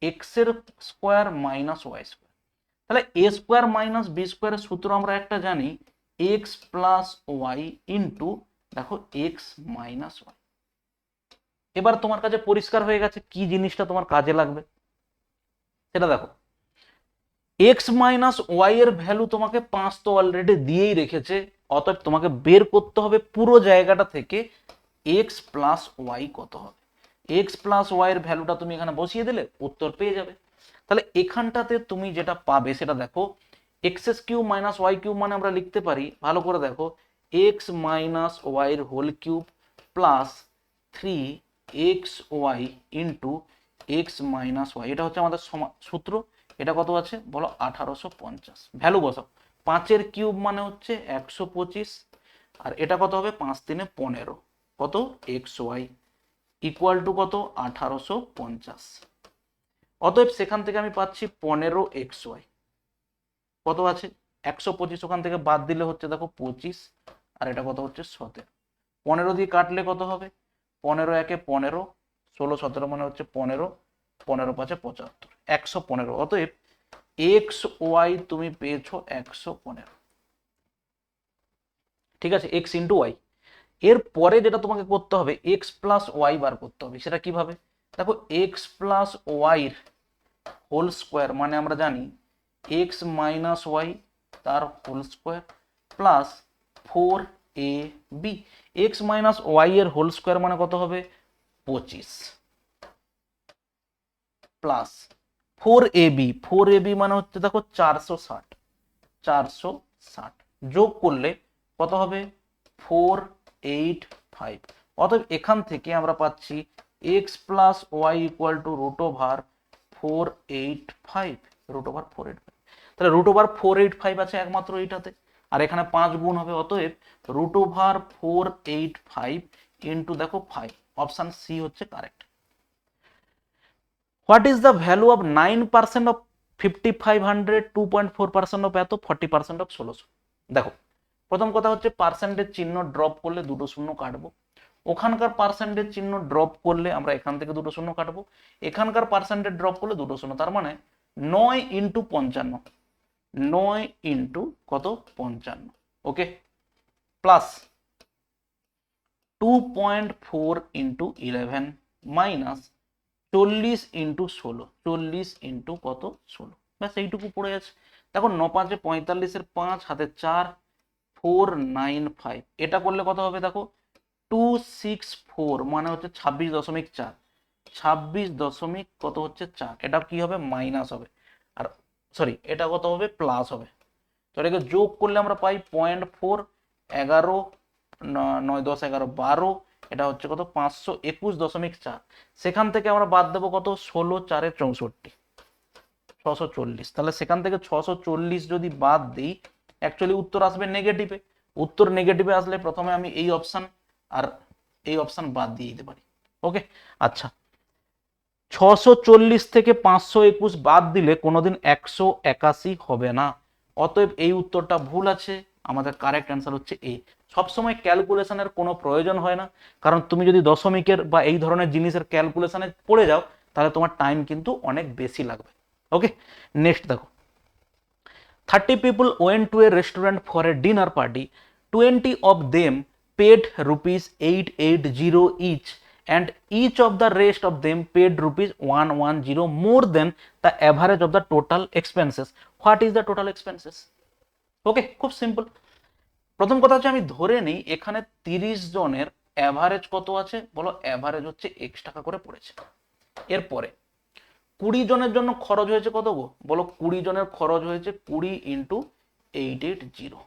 এক্স এর স্কোয়ার মাইনাস ওয়াই স্কোয়ার। তাহলে এ স্কোয়ার মাইনাস বি স্কোয়ারের সূত্র আমরা একটা জানি, এক্স প্লাস ওয়াই ইন্টু দেখো এক্স মাইনাস ওয়াই। এবার তোমার কাছে পরিষ্কার হয়ে গেছে কি জিনিসটা তোমার কাজে লাগবে সেটা দেখো। এক্স মাইনাস ওয়াই এর ভ্যালু তোমাকে 5 তো অলরেডি দিয়েই রেখেছে, অতএব তোমাকে বের করতে হবে পুরো জায়গাটা থেকে এক্স প্লাস ওয়াই কত হবে। এক্স প্লাস ওয়াই এর ভ্যালুটা তুমি এখানে বসিয়ে দিলে উত্তর পেয়ে যাবে। তাহলে এখানটাতে তুমি যেটা পাবে সেটা দেখো, এক্স এস কিউব মাইনাস ওয়াই কিউব মানে আমরা লিখতে পারি, ভালো করে দেখো, এক্স মাইনাস ওয়াই এর whole cube plus 3 xy into X minus Y. এটা হচ্ছে আমাদের সূত্র। এটা কত আছে বলো 1850। ভ্যালু বসাও, 5 এর কিউব মানে হচ্ছে 125, আর এটা কত হবে 5 3 15, কত এক্স ওয়াই ইকুয়াল টু কত 1850। অতএব সেখান থেকে আমি পাচ্ছি 15xy কত আছে 125, ওখান থেকে বাদ দিলে হচ্ছে দেখো 25, আর এটা কত হচ্ছে 17। 15 দিয়ে কাটলে কত হবে 15 একে 15, 16 17 মানে হচ্ছে 15, 15 5 75, 115। অতএব এক্স ওয়াই তুমি পেয়েছো 115। ঠিক আছে, এক্স ইন্টু ওয়াই। এর পরে যেটা তোমাকে করতে হবে এক্স প্লাস ওয়াই বার করতে হবে। সেটা কিভাবে দেখো, X plus Y whole square মানে আমরা জানি এক্স মাইনাস ওয়াই তার whole square plus 4ab। X minus Y এর হোল স্কোয়ার মানে কত হবে 25 প্লাস 4ab। 4ab মানে হচ্ছে দেখো 460, 460 যোগ করলে কত হবে 485। অতএব এখান থেকে আমরা পাচ্ছি X plus Y equal to root over 485, root over 485। তাহলে রুট ওভার 485 আছে একমাত্র এইটাতে, আর এখানে 5 গুণ হবে। অতএব রুট ওভার 485 ইন্টু দেখো 5, অপশন সি হচ্ছে correct. What is the value of 9% of 5500, 2.4% of এত, 40% অফ 1600। দেখো প্রথম কথা হচ্ছে পার্সেন্টেজ চিহ্ন ড্রপ করলে দুটো শূন্য কাটবো, ওখানকার পার্সেন্টেজ চিহ্ন ড্রপ করলে আমরা এখান থেকে দুটো শূন্য কাটবো, এখানকার পার্সেন্টেজ ড্রপ করলে দুটো শূন্য, তার মানে 9 ইন্টু 55, 9 ইন্টু কত 55, okay, plus 2.4 into 11 minus 40 into 16, 40 into কত 16, ব্যাস এইটুকু পড়ে আছে। দেখো 9 5 45 এর 5 হাতে 4, 495। এটা করলে কত হবে দেখো 264 মানে হচ্ছে 26.4, 26 দশমিক কত হচ্ছে 4। এটা কি হবে মাইনাস হবে, আর সরি এটা কত হবে প্লাস হবে। তো এটাকে যোগ করলে আমরা পাই 0.4, 11 9 10 11 12, এটা হচ্ছে কত 521.4। সেখান থেকে আমরা বাদ দেবো কত 16 4 64, 640। তাহলে সেখান থেকে 640 যদি বাদ দিই অ্যাকচুয়ালি উত্তর আসবে নেগেটিভে। উত্তর নেগেটিভে আসলে প্রথমে আমি এই অপশন আর এই অপশন বাদ দিয়ে দিতে পারি, ওকে। আচ্ছা 640 থেকে 521 বাদ দিলে কোনোদিন 181 হবে না, অতএব এই উত্তরটা ভুল আছে। আমাদের কারেক্ট অ্যান্সার হচ্ছে এ। সবসময় ক্যালকুলেশনের কোনো প্রয়োজন হয় না, কারণ তুমি যদি দশমিকের বা এই ধরনের জিনিসের ক্যালকুলেশনে পড়ে যাও তাহলে তোমার টাইম কিন্তু অনেক বেশি লাগবে, ওকে। নেক্সট দেখো, 30 people went to a restaurant for a dinner party. 20 of them paid rupees 880 each, and each of the rest of them paid rupees 110 more than the average of the total expenses. What is the total expenses? ওকে, খুব simple. প্রথম কথা হচ্ছে আমি ধরে নিই এখানে 30 জনের average কত আছে বলো, অ্যাভারেজ হচ্ছে x টাকা করে পড়েছে। এরপরে 20 জনের জন্য খরচ হয়েছে কত গো বলো, 20 জনের খরচ হয়েছে 20 ইন্টু 880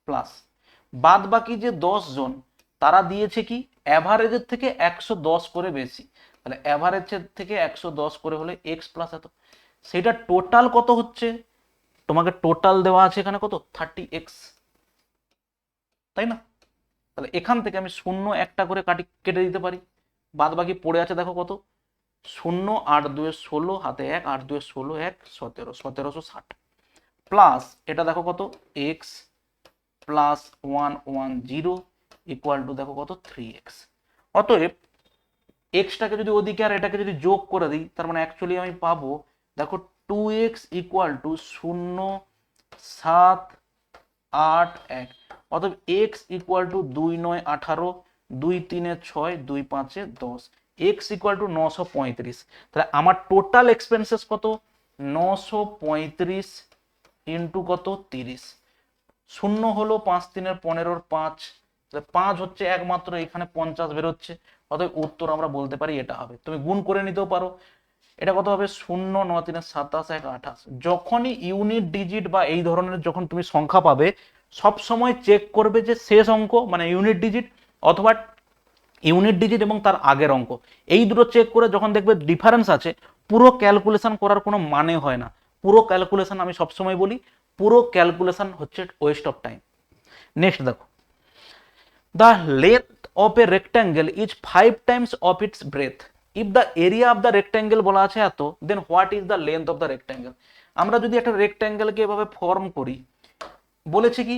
প্লাস বাদ বাকি যে 10 জন তারা দিয়েছে কি অ্যাভারেজের থেকে 110 করে বেশি, তাহলে অ্যাভারেজের থেকে 110 করে হলে এক্স প্লাস এত, সেটা টোটাল কত হচ্ছে তোমাকে টোটাল দেওয়া আছে এখানে কত 30x, তাই না? তাহলে এখান থেকে আমি শূন্য একটা করে কেটে দিতে পারি, বাদ বাকি পড়ে আছে দেখো কত শূন্য, 8 2 16, হাতে 1, 8 2 16, 1 17, 1760 প্লাস এটা দেখো কত এক্স প্লাস 110 ইকুয়াল টু দেখো কত 3x। অতএব এক্সটাকে যদি ওদিকে আর এটাকে যদি যোগ করে দিই, তার মানে অ্যাকচুয়ালি আমি পাবো দেখো 2x ইকুয়াল টু 0 7 8 1। অতএব x equal to 2 9 18, 2 3 6, 2 5 10, x equal to 935। তাহলে আমার টোটাল এক্সপেন্সেস কত 935 ইন্টু কত 30, শূন্য হলো 5 3 15 5, 5 হচ্ছে একমাত্র এখানে 50 বেরোচ্ছে। অতএব উত্তর আমরা বলতে পারি এটা হবে। তুমি গুণ করে নিতেও পারো, এটা কত হবে 0 9 3 27 1 28। যখনই ইউনিট ডিজিট বা এই ধরনের যখন তুমি সংখ্যা পাবে, সব সময় চেক করবে যে শেষ অঙ্ক মানে ইউনিট ডিজিট অথবা ইউনিট ডিজিট এবং তার আগের অঙ্ক, এই দুটো চেক করে যখন দেখবে ডিফারেন্স আছে, পুরো ক্যালকুলেশন করার কোনো মানে হয় না। পুরো ক্যালকুলেশন আমি সবসময় বলি, পুরো ক্যালকুলেশন হচ্ছে ওয়েস্ট অফ টাইম। নেক্সট দেখো, the length of a rectangle is 5 times of its breadth. If the area of the rectangle বলা আছে এত, then what is the length of the rectangle? আমরা যদি একটা রেক্ট্যাঙ্গেলকে এভাবে ফর্ম করি, বলেছে কি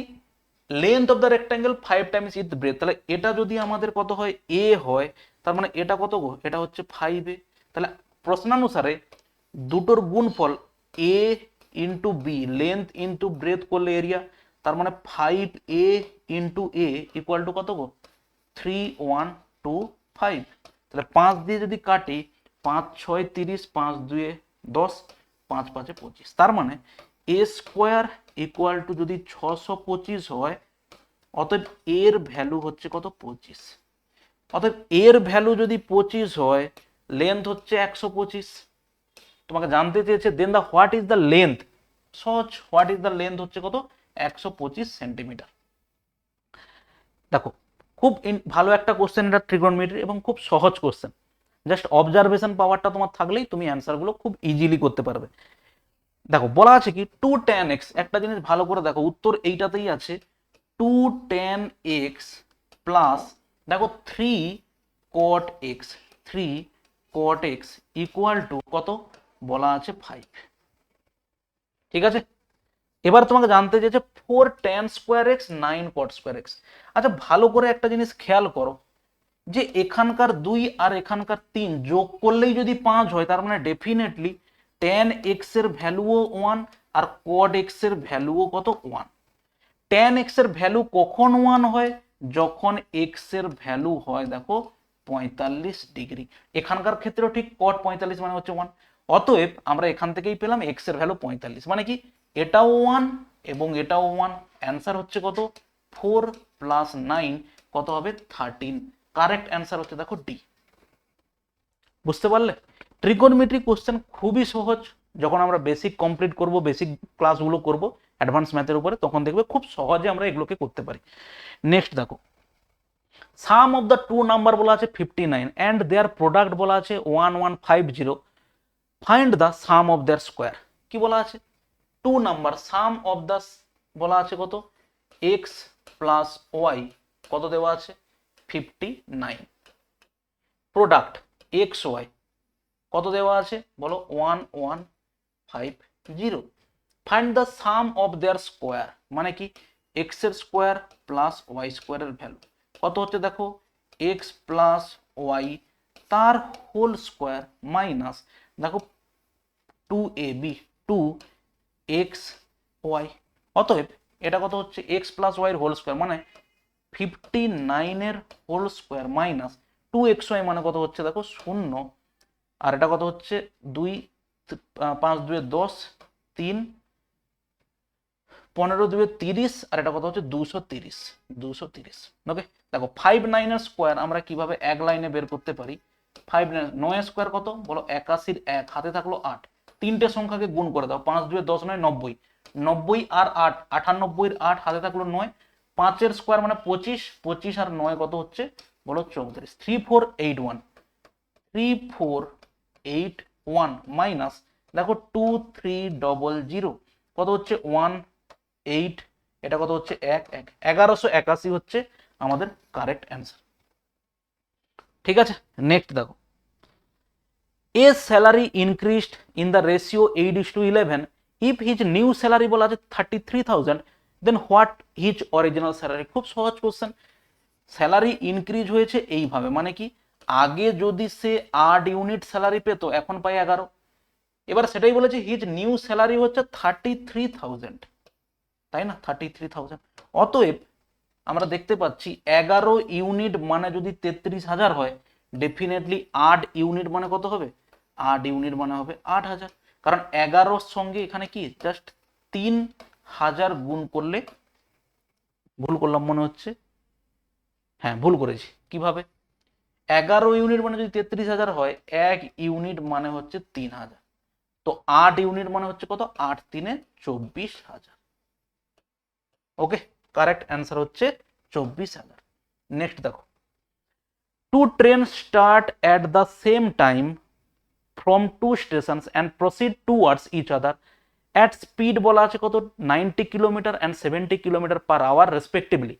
length of the rectangle 5 times its breadth, তাহলে এটা যদি আমাদের কত হয় এ হয়, তার মানে এটা কত গো, এটা হচ্ছে 5a। তাহলে প্রশ্নানুসারে দুটোর গুণফল A into B, length into breadth করলে এরিয়া, তার মানে 5a into A equal to কত গো 3125। তাহলে 5 দিয়ে যদি কাটি 5 6 30, 5 2 10, 5 5 25, তার মানে এ স্কোয়ার ইকুয়াল টু যদি 625 হয়, অতএব এর ভ্যালু হচ্ছে কত 25। অতএব এর ভ্যালু যদি 25 হয়, লেন্থ হচ্ছে 125। তোমাকে জানতে চেয়েছে দেন দা হোয়াট ইজ দ্য লেন্থ, সহজ, হোয়াট ইজ দ্য লেন্থ হচ্ছে কত 125 সেন্টিমিটার। দেখো খুব ভালো একটা কোশ্চেন এটা ট্রিগোনোমেট্রি এবং খুব সহজ কোশ্চেন, জাস্ট অবজারভেশন পাওয়ারটা তোমার থাকলেই তুমি অ্যান্সারগুলো খুব ইজিলি করতে পারবে। দেখো বলা আছে কি 2 tan x, একটা জিনিস ভালো করে দেখো উত্তর এইটাতেই আছে 2 tan x প্লাস দেখো 3 cot x, 3 cot x equal to কত বলা আছে 5। ঠিক আছে, এবার তোমাকে জানতে চেয়েছে 4 tan square x 9 cot square x। আচ্ছা ভালো করে একটা জিনিস খেয়াল করো, যে এখানকার 2 আর এখানকার 3 যোগ করলেই যদি 5 হয়, তার মানে ডেফিনেটলি tan x এর ভ্যালুও 1 আর cot x এর ভ্যালুও কত 1। tan x এর ভ্যালু কখন 1 হয়, যখন x এর ভ্যালু হয় দেখো 45 ডিগ্রি। এখানকার ক্ষেত্রেও ঠিক cot 45 মানে হচ্ছে 1। অতএব আমরা এখান থেকেই পেলাম x এর ভ্যালু 45, মানে কি এটাও 1 এবং এটাও 1। অ্যান্সার হচ্ছে কত 4 প্লাস 9 কত হবে 13। কারেক্ট অ্যান্সার হচ্ছে দেখো ডি। বুঝতে পারলে, ট্রিগোনোমেট্রি কোশ্চেন খুবই সহজ। যখন আমরা বেসিক কমপ্লিট করব, বেসিক ক্লাসগুলো করব অ্যাডভান্স ম্যাথের উপরে, তখন দেখবে খুব সহজে আমরা এগুলোকে করতে পারি। নেক্সট দেখো, sum of the two number বলা আছে 59 অ্যান্ড দেয়ার প্রোডাক্ট বলা আছে 1150, find the sum of their square. কি বলা আছে, two number sum of the বলা আছে কত এক্স প্লাস ওয়াই, কত দেওয়া আছে 59, প্রোডাক্ট এক্স ওয়াই কত দেওয়া আছে বলো 1150। Find the sum of their square, মানে কি এক্স এর স্কোয়ার প্লাস ওয়াই স্কোয়ারের ভ্যালু কত হচ্ছে দেখো এক্স প্লাস ওয়াই তার হোল স্কোয়ার মাইনাস দেখো 2ab 2x y। অতএব এটা কত হচ্ছে এক্স প্লাস ওয়াই এর হোল স্কোয়ার মানে 59 এর হোল স্কোয়ার মাইনাস 2xy মানে কত হচ্ছে দেখো 0, আর এটা কত হচ্ছে 2 5 2 10, 3 15 2 30, আর এটা কত হচ্ছে 230 230। ওকে দেখো 59 এর স্কোয়ার আমরা কিভাবে এক লাইনে বের করতে পারি। 9 স্কোয়ার কত বলো 81 এর 1, হাতে থাকলো 8, তিনটে সংখ্যাকে গুণ করে দাও 5 2 10 9 90, 90 আর 8 98 এর 8, হাতে থাকলো 9, 5 এর স্কোয়ার মানে 25, 25 আর 9 কত হচ্ছে বলো 34, 3481 3481 মাইনাস দেখো 2300 কত হচ্ছে 18, এটা কত হচ্ছে 1181 হচ্ছে আমাদের কারেক্ট অ্যান্সার। ঠিক আছে, নেক্সট দেখো a salary increased in the ratio 8:11 if his new salary বলা আছে 33,000 then what his original salary. খুব সহজ কোশ্চেন। স্যালারি ইনক্রিজ হয়েছে এইভাবে, মানে কি আগে যদি সে 8 ইউনিট স্যালারি পেত এখন পায় 11। এবার সেটাই বলেছে হিজ নিউ স্যালারি হচ্ছে 33,000, তাই না, 33,000। অতএব আমরা দেখতে পাচ্ছি 11 ইউনিট মানে যদি 33,000 হয়, ডেফিনেটলি 8 ইউনিট মানে কত হবে, 8 ইউনিট মানে হবে 8,000। কারণ 11-র সঙ্গে এখানে কি জাস্ট 3,000 গুণ করলে, ভুল করলাম মনে হচ্ছে, হ্যাঁ ভুল করেছি, কিভাবে 11 ইউনিট মানে যদি 33,000 হয়, 1 ইউনিট মানে হচ্ছে 3,000, তো 8 ইউনিট মানে হচ্ছে কত, 8 3 24,000। ওকে, কারেক্ট অ্যান্সার হচ্ছে 24,000। নেক্সট দেখো, two train start at the same time from two stations and proceed towards each other at speed বলা আছে কত, 90 kilometre and 70 kilometre per hour respectively.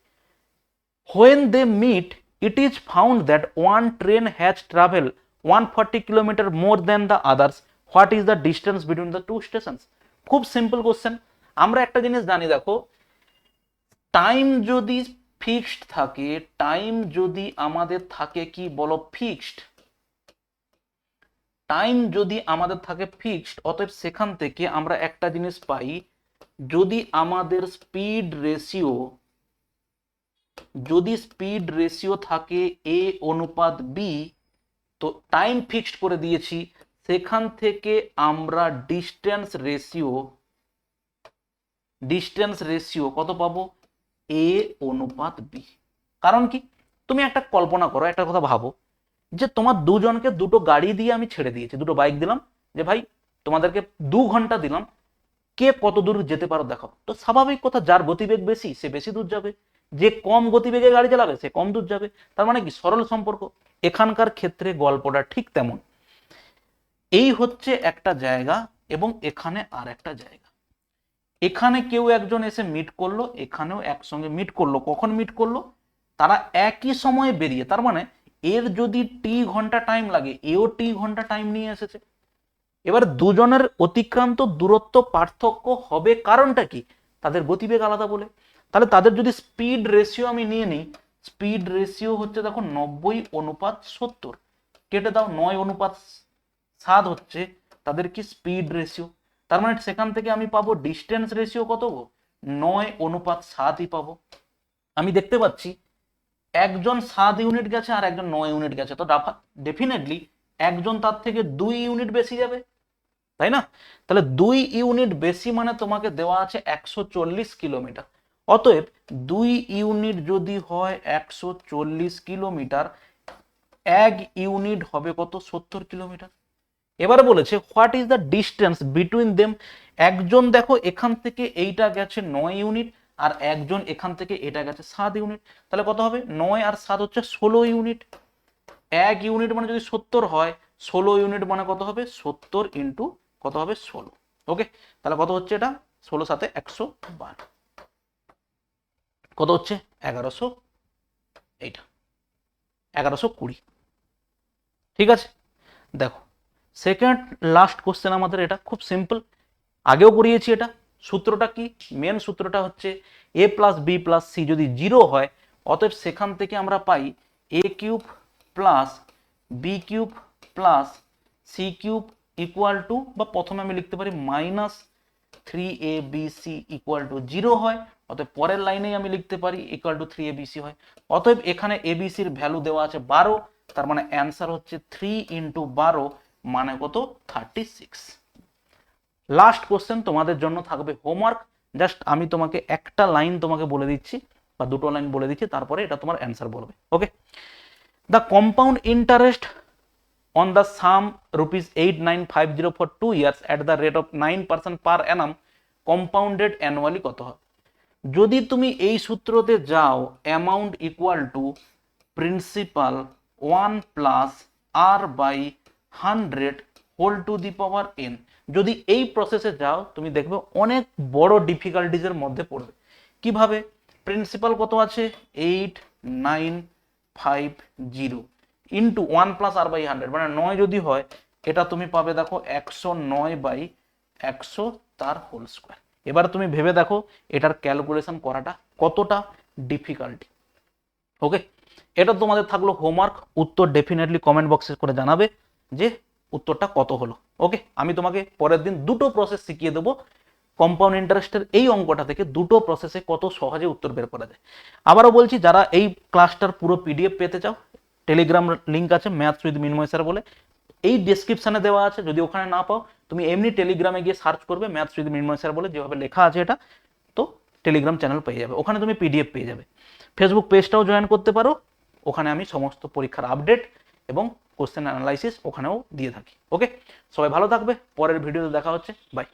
When they meet, it is found that one train has traveled 140 kilometer more than the others. What is the distance between the two stations? খুব simple question. আমরা একটা জিনিস জানি, দেখো time যদি fixed থাকে, time যদি আমাদের থাকে কি বলো ফিক্সড, টাইম যদি আমাদের থাকে ফিক্সড, অতএব সেখান থেকে আমরা একটা জিনিস পাই, যদি আমাদের স্পিড রেশিও, যদি স্পিড রেশিও থাকে এ অনুপাত বি, তো টাইম ফিক্সড করে দিয়েছি, সেখান থেকে আমরা ডিস্টেন্স রেশিও কত পাবো, এ অনুপাত বি। কারণ কি, তুমি একটা কল্পনা করো, একটা কথা ভাবো, যে তোমার দুজনকে দুটো গাড়ি দিয়ে আমি ছেড়ে দিয়েছি, দুটো বাইক দিলাম, যে ভাই তোমাদেরকে 2 ঘন্টা দিলাম, কে কত দূর যেতে পারো দেখাও। তো স্বাভাবিক কথা, যার গতিবেগ বেশি সে বেশি দূর যাবে, যে কম গতিবেগে গাড়ি চালাবে সে কম দূর যাবে। তার মানে কি সরল সম্পর্ক। এখানকার ক্ষেত্রে গল্পটা ঠিক তেমন। এই হচ্ছে একটা জায়গা এবং এখানে আর একটা জায়গা। এখানে কেউ একজন এসে মিট করলো, এখানেও একসঙ্গে মিট করলো। কখন মিট করলো, তারা একই সময়ে বেরিয়ে, তার মানে এর যদি টি ঘন্টা টাইম লাগে, এও টি ঘন্টা টাইম নিয়ে এসেছে। এবার দুজনের অতিক্রান্ত দূরত্ব পার্থক্য হবে, কারণটা কি, তাদের গতিবেগ আলাদা বলে। তাহলে তাদের যদি স্পিড রেশিও আমি নিয়ে নিই, স্পিড রেশিও হচ্ছে দেখো 90:70, কেটে দাও, 9:7 হচ্ছে তাদের কি স্পিড রেশিও। তার মানে সেখান থেকে আমি পাবো ডিস্টেন্স রেশিও কত গো, 9:7ই পাবো। আমি দেখতে পাচ্ছি একজন 7 ইউনিট গেছে আর একজন 9 ইউনিট গেছে, তো ডেফিনেটলি একজন তার থেকে 2 ইউনিট বেশি যাবে, তাই না। তাহলে 2 ইউনিট বেশি মানে তোমাকে দেওয়া আছে 140 কিলোমিটার। অতএব 2 ইউনিট যদি হয় 140 কিলোমিটার, 1 ইউনিট হবে কত, 70 কিলোমিটার। এবার বলেছে what is the distance between them. একজন দেখো এখান থেকে এইটা গেছে 9 ইউনিট, আর একজন এখান থেকে এটা গেছে 7 ইউনিট। তাহলে কত হবে, 9 আর 7 হচ্ছে 16 ইউনিট। 1 ইউনিট মানে যদি 70 হয়, 16 ইউনিট মানে কত হবে, 70 ইন্টু কত হবে 16। ওকে, তাহলে কত হচ্ছে এটা, 16 সাথে 112, কত হচ্ছে 1100, এইটা 1120। ঠিক আছে, দেখো সেকেন্ড লাস্ট কোশ্চেন আমাদের, এটা খুব সিম্পল, আগেও করিয়েছি। এটা সূত্রটা কি, মেন সূত্রটা হচ্ছে a plus B plus C যদি 0 হয়, অতএব সেখান থেকে আমরা পাই a cube plus B cube plus C cube equal to, বা প্রথমে আমি লিখতে পারি -3abc ইকুয়াল টু 0 হয়, অতএব পরের লাইনেই আমি লিখতে পারি ইকুয়াল টু 3abc হয়। অতএব এখানে এবিসির ভ্যালু দেওয়া আছে 12, তার মানে অ্যান্সার হচ্ছে 3 ইন্টু 12 মানে কত, 36। লাস্ট কোশ্চেন তোমাদের জন্য থাকবে হোমওয়ার্ক, জাস্ট আমি তোমাকে একটা লাইন তোমাকে বলে দিচ্ছি বা দুটো লাইন বলে দিচ্ছি, তারপরে এটা তোমার অ্যান্সার বলবে। Okay, the compound interest on the sum ₹8,950 for 2 years at the rate of 9% per annum compounded annually কত হয়। যদি তুমি এই সূত্রতে যাও, amount equal to principal 1 plus r by 100 whole to the power n, যদি এই প্রসেসে যাও তুমি দেখবে অনেক বড় ডিফিকাল্টিজের মধ্যে পড়বে। কিভাবে, প্রিন্সিপাল কত আছে 8950 ইন্টু 1 প্লাস r বাই 100, মানে 9 যদি হয় এটা তুমি পাবে দেখো 109/100 তার হোল স্কোয়ার। এবার তুমি ভেবে দেখো এটার ক্যালকুলেশন করাটা কতটা ডিফিকাল্টি। ওকে, এটা তোমাদের থাকলো হোমওয়ার্ক, উত্তর ডেফিনেটলি কমেন্ট বক্সে করে জানাবে যে উত্তরটা কত হলো। ওকে, আমি তোমাকে পরের দিন দুটো প্রসেস শিখিয়ে দেবো কম্পাউন্ড ইন্টারেস্টের এই অঙ্কটা থেকে দুটো প্রসেসে কত সহজে উত্তর বের করা যায়। আবারও বলছি, যারা এই ক্লাসটার পুরো পিডিএফ পেতে চাও, টেলিগ্রাম লিঙ্ক আছে ম্যাথস উইথ মিনময় স্যার বলে, এই ডেসক্রিপশনে দেওয়া আছে। যদি ওখানে না পাও, তুমি এমনি টেলিগ্রামে গিয়ে সার্চ করবে ম্যাথস উইথ মিনময় স্যার বলে, যেভাবে লেখা আছে এটা, তো টেলিগ্রাম চ্যানেল পেয়ে যাবে, ওখানে তুমি পিডিএফ পেয়ে যাবে। ফেসবুক পেজটাও জয়েন করতে পারো, ওখানে আমি সমস্ত পরীক্ষার আপডেট এবং কোশ্চেন অ্যানালাইসিস ওখানেও দিয়ে থাকি। ওকে, সবাই ভালো থাকবে, পরের ভিডিওতে দেখা হচ্ছে, বাই।